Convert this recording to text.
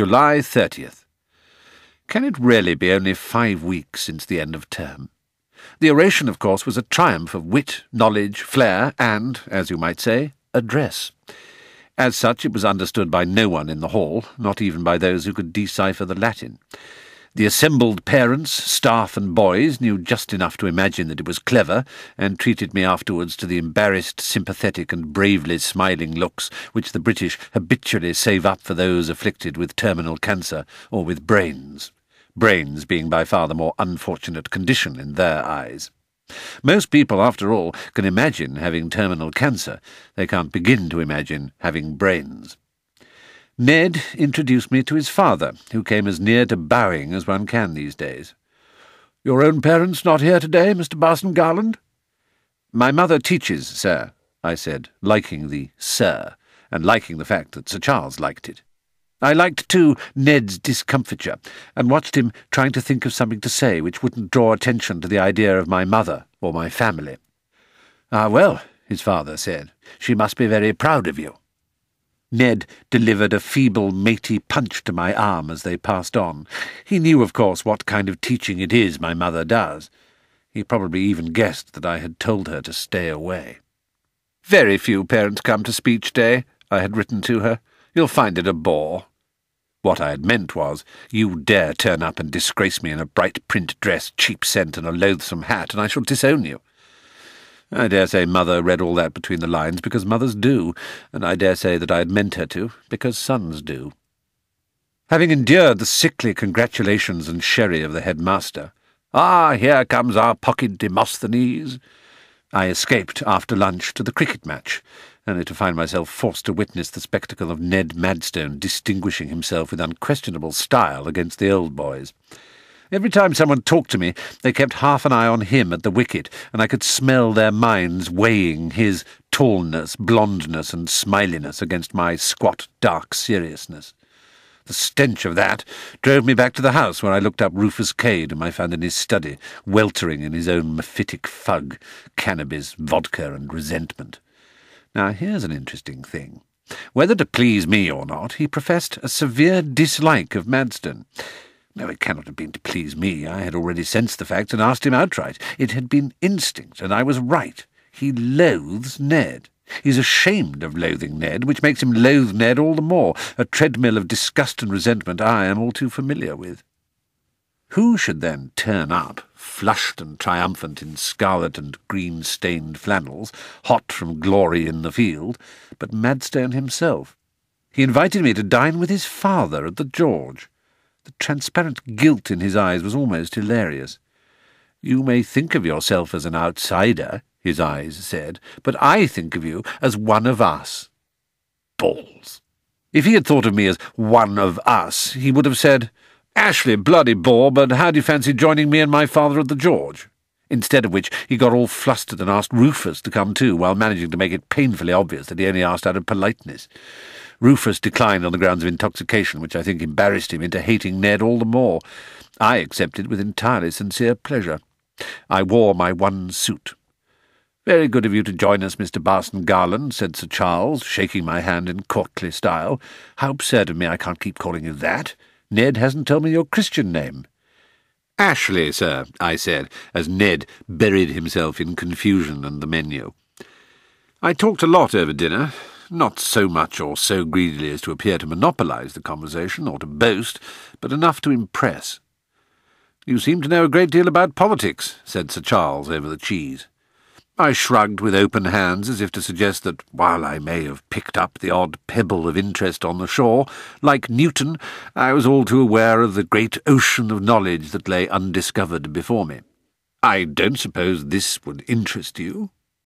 July 30th. Can it really be only 5 weeks since the end of term? The oration, of course, was a triumph of wit, knowledge, flair, and, as you might say, address. As such, it was understood by no one in the hall, not even by those who could decipher the Latin. The assembled parents, staff, and boys knew just enough to imagine that it was clever, and treated me afterwards to the embarrassed, sympathetic, and bravely smiling looks which the British habitually save up for those afflicted with terminal cancer or with brains. Brains being by far the more unfortunate condition in their eyes. Most people, after all, can imagine having terminal cancer. They can't begin to imagine having brains. Ned introduced me to his father, who came as near to bowing as one can these days. "Your own parents not here today, Mr. Barson Garland?" "My mother teaches, sir," I said, liking the "sir," and liking the fact that Sir Charles liked it. I liked, too, Ned's discomfiture, and watched him trying to think of something to say which wouldn't draw attention to the idea of my mother or my family. "Ah, well," his father said, "she must be very proud of you." Ned delivered a feeble, matey punch to my arm as they passed on. He knew, of course, what kind of teaching it is my mother does. He probably even guessed that I had told her to stay away. "Very few parents come to speech day," I had written to her. "You'll find it a bore." What I had meant was, "You dare turn up and disgrace me in a bright print dress, cheap scent, and a loathsome hat, and I shall disown you." I dare say Mother read all that between the lines, because mothers do, and I dare say that I had meant her to, because sons do. Having endured the sickly congratulations and sherry of the headmaster, "Ah, here comes our pocket Demosthenes," I escaped after lunch to the cricket match, only to find myself forced to witness the spectacle of Ned Madstone distinguishing himself with unquestionable style against the old boys. Every time someone talked to me, they kept half an eye on him at the wicket, and I could smell their minds weighing his tallness, blondness, and smiliness against my squat, dark seriousness. The stench of that drove me back to the house, where I looked up Rufus Cade, whom I found in his study, weltering in his own mephitic fug, cannabis, vodka, and resentment. Now, here's an interesting thing. Whether to please me or not, he professed a severe dislike of Madstone. No, it cannot have been to please me. I had already sensed the fact and asked him outright. It had been instinct, and I was right. He loathes Ned. He's ashamed of loathing Ned, which makes him loathe Ned all the more, a treadmill of disgust and resentment I am all too familiar with. Who should then turn up, flushed and triumphant in scarlet and green-stained flannels, hot from glory in the field, but Madstone himself? He invited me to dine with his father at the George. The transparent guilt in his eyes was almost hilarious. "You may think of yourself as an outsider," his eyes said, "but I think of you as one of us." Balls! If he had thought of me as one of us, he would have said, "Ashley, bloody bore, but how do you fancy joining me and my father at the George?" Instead of which he got all flustered and asked Rufus to come too, while managing to make it painfully obvious that he only asked out of politeness. Rufus declined on the grounds of intoxication, which I think embarrassed him into hating Ned all the more. I accepted with entirely sincere pleasure. I wore my one suit. "Very good of you to join us, Mr. Barson Garland," said Sir Charles, shaking my hand in courtly style. "How absurd of me I can't keep calling you that. Ned hasn't told me your Christian name." "Ashley, sir," I said, as Ned buried himself in confusion and the menu. I talked a lot over dinner. Not so much or so greedily as to appear to monopolize the conversation, or to boast, but enough to impress. "You seem to know a great deal about politics," said Sir Charles over the cheese. I shrugged with open hands, as if to suggest that, while I may have picked up the odd pebble of interest on the shore, like Newton, I was all too aware of the great ocean of knowledge that lay undiscovered before me. "I don't suppose this would interest you?"